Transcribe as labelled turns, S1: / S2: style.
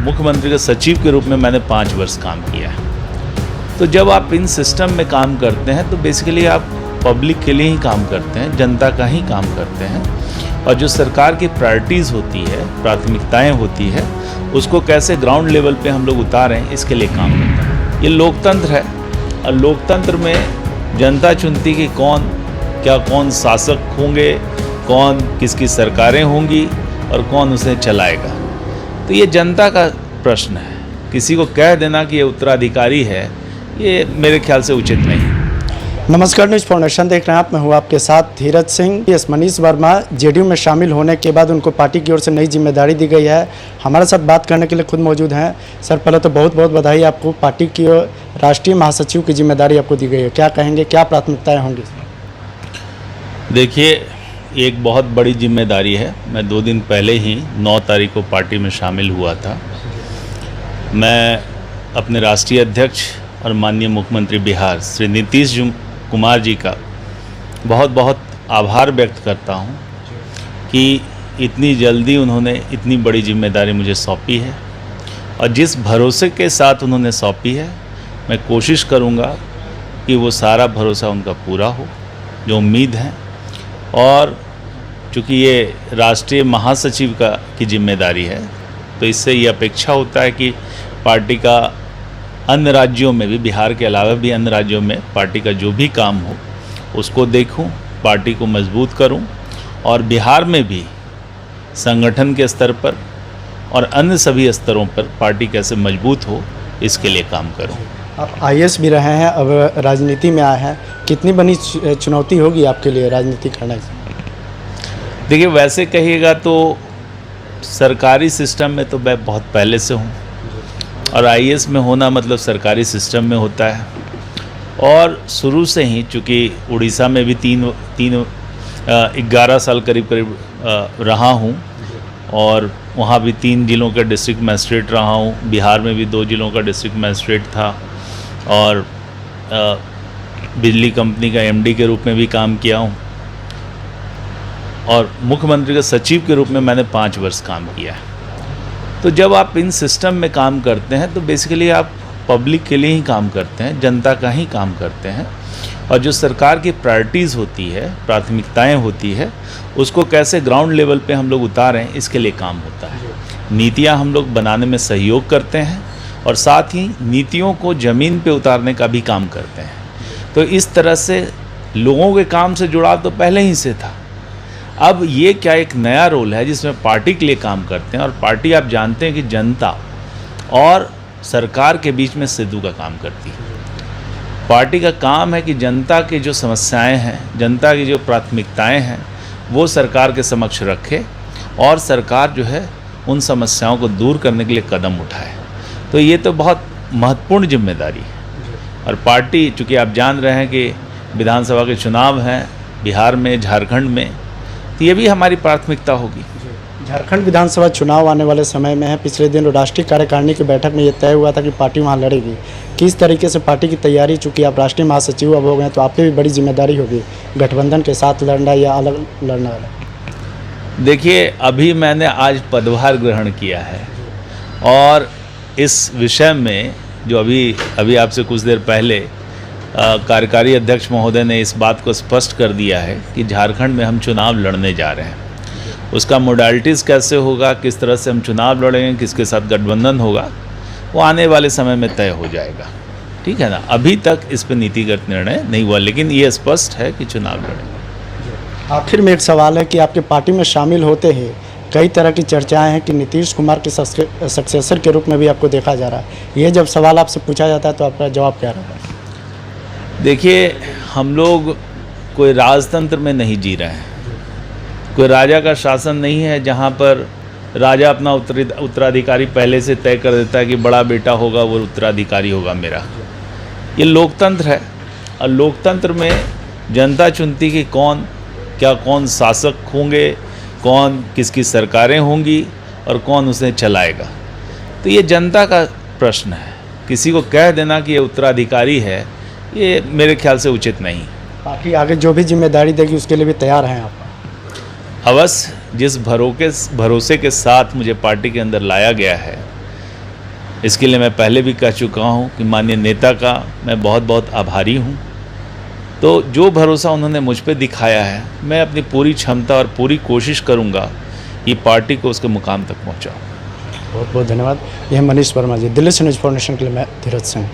S1: मुख्यमंत्री के सचिव के रूप में मैंने 5 वर्ष काम किया है। तो जब आप इन सिस्टम में काम करते हैं तो बेसिकली आप पब्लिक के लिए ही काम करते हैं, जनता का ही काम करते हैं। और जो सरकार की प्रायोरिटीज़ होती है, प्राथमिकताएं होती है, उसको कैसे ग्राउंड लेवल पे हम लोग उतारें, इसके लिए काम करते हैं। ये लोकतंत्र है और लोकतंत्र में जनता चुनती कि कौन शासक होंगे, कौन किसकी सरकारें होंगी और कौन उसे चलाएगा। तो ये जनता का प्रश्न है। किसी को कह देना कि ये उत्तराधिकारी है, ये मेरे ख्याल से उचित नहीं।
S2: नमस्कार, न्यूज़ फाउंडेशन देख रहे हैं आप। मैं हूँ आपके साथ धीरज सिंह। मनीष वर्मा जेडीयू में शामिल होने के बाद उनको पार्टी की ओर से नई जिम्मेदारी दी गई है। हमारे साथ बात करने के लिए खुद मौजूद हैं। सर, पहले तो बहुत बहुत बधाई आपको। पार्टी की राष्ट्रीय महासचिव की जिम्मेदारी आपको दी गई है, क्या कहेंगे, क्या प्राथमिकताएँ होंगी?
S1: देखिए, एक बहुत बड़ी जिम्मेदारी है। मैं 2 दिन पहले ही 9 तारीख को पार्टी में शामिल हुआ था। मैं अपने राष्ट्रीय अध्यक्ष और माननीय मुख्यमंत्री बिहार श्री नीतीश कुमार जी का बहुत बहुत आभार व्यक्त करता हूं कि इतनी जल्दी उन्होंने इतनी बड़ी जिम्मेदारी मुझे सौंपी है। और जिस भरोसे के साथ उन्होंने सौंपी है, मैं कोशिश करूंगा कि वो सारा भरोसा उनका पूरा हो, जो उम्मीद है। और चूँकि ये राष्ट्रीय महासचिव की जिम्मेदारी है, तो इससे ये अपेक्षा होता है कि पार्टी का अन्य राज्यों में भी, बिहार के अलावा भी अन्य राज्यों में पार्टी का जो भी काम हो उसको देखूं, पार्टी को मजबूत करूं और बिहार में भी संगठन के स्तर पर और अन्य सभी स्तरों पर पार्टी कैसे मजबूत हो, इसके लिए काम करूं।
S2: आप आईएएस भी रहे हैं, अब राजनीति में आए हैं। कितनी बड़ी चुनौती होगी आपके लिए राजनीति करना?
S1: देखिए, वैसे कहिएगा तो सरकारी सिस्टम में तो मैं बहुत पहले से हूँ और आईएएस में होना मतलब सरकारी सिस्टम में होता है। और शुरू से ही, चूँकि उड़ीसा में भी 11 साल करीब रहा हूँ और वहाँ भी 3 जिलों का डिस्ट्रिक्ट मजिस्ट्रेट रहा हूँ। बिहार में भी 2 जिलों का डिस्ट्रिक्ट मजिस्ट्रेट था और बिजली कंपनी का एमडी के रूप में भी काम किया हूँ और मुख्यमंत्री के सचिव के रूप में मैंने 5 वर्ष काम किया है। तो जब आप इन सिस्टम में काम करते हैं तो बेसिकली आप पब्लिक के लिए ही काम करते हैं, जनता का ही काम करते हैं। और जो सरकार की प्रायोरिटीज़ होती है, प्राथमिकताएं होती है, उसको कैसे ग्राउंड लेवल पे हम लोग उतारें, इसके लिए काम होता है। नीतियां हम लोग बनाने में सहयोग करते हैं और साथ ही नीतियों को ज़मीन पे उतारने का भी काम करते हैं। तो इस तरह से लोगों के काम से जुड़ाव तो पहले ही से था। अब ये क्या एक नया रोल है जिसमें पार्टी के लिए काम करते हैं। और पार्टी, आप जानते हैं कि जनता और सरकार के बीच में सेतु का काम करती है। पार्टी का काम है कि जनता की जो समस्याएं हैं, जनता की जो प्राथमिकताएं हैं, वो सरकार के समक्ष रखे और सरकार जो है उन समस्याओं को दूर करने के लिए कदम उठाए। तो ये तो बहुत महत्वपूर्ण जिम्मेदारी है। और पार्टी, चूँकि आप जान रहे हैं कि विधानसभा के चुनाव हैं बिहार में, झारखंड में, तो ये भी हमारी प्राथमिकता होगी।
S2: झारखंड विधानसभा चुनाव आने वाले समय में है। पिछले दिन राष्ट्रीय कार्यकारिणी की बैठक में ये तय हुआ था कि पार्टी वहाँ लड़ेगी। किस तरीके से पार्टी की तैयारी, चूँकि आप राष्ट्रीय महासचिव अब हो गए तो आप पे भी बड़ी जिम्मेदारी होगी, गठबंधन के साथ लड़ना या अलग लड़ना वाला?
S1: देखिए, अभी मैंने आज पदभार ग्रहण किया है और इस विषय में जो अभी आपसे कुछ देर पहले कार्यकारी अध्यक्ष महोदय ने इस बात को स्पष्ट कर दिया है कि झारखंड में हम चुनाव लड़ने जा रहे हैं। उसका मोडालिटीज़ कैसे होगा, किस तरह से हम चुनाव लड़ेंगे, किसके साथ गठबंधन होगा, वो आने वाले समय में तय हो जाएगा। ठीक है ना? अभी तक इस पर नीतिगत निर्णय नहीं हुआ, लेकिन ये स्पष्ट है कि चुनाव लड़ेंगे।
S2: आखिर में एक सवाल है कि आपके पार्टी में शामिल होते ही कई तरह की चर्चाएं हैं कि नीतीश कुमार के सक्सेसर के रूप में भी आपको देखा जा रहा है। ये जब सवाल आपसे पूछा जाता है तो आपका जवाब क्या रहता है?
S1: देखिए, हम लोग कोई राजतंत्र में नहीं जी रहे हैं। कोई राजा का शासन नहीं है जहाँ पर राजा अपना उत्तराधिकारी पहले से तय कर देता है कि बड़ा बेटा होगा वो उत्तराधिकारी होगा मेरा। ये लोकतंत्र है और लोकतंत्र में जनता चुनती कि कौन शासक होंगे, कौन किसकी सरकारें होंगी और कौन उसे चलाएगा। तो ये जनता का प्रश्न है। किसी को कह देना कि ये उत्तराधिकारी है, ये मेरे ख्याल से उचित नहीं।
S2: पार्टी आगे जो भी जिम्मेदारी देगी उसके लिए भी तैयार हैं आप?
S1: अवश्य। जिस भरोसे के साथ मुझे पार्टी के अंदर लाया गया है, इसके लिए मैं पहले भी कह चुका हूँ कि माननीय नेता का मैं बहुत बहुत आभारी हूँ। तो जो भरोसा उन्होंने मुझ पे दिखाया है, मैं अपनी पूरी क्षमता और पूरी कोशिश करूँगा कि पार्टी को उसके मुकाम तक पहुँचाऊँ।
S2: बहुत बहुत धन्यवाद। यह मनीष वर्मा जी, दिल्ली से न्यूज़ फाउंडेशन के लिए मैं धीरज सिंह।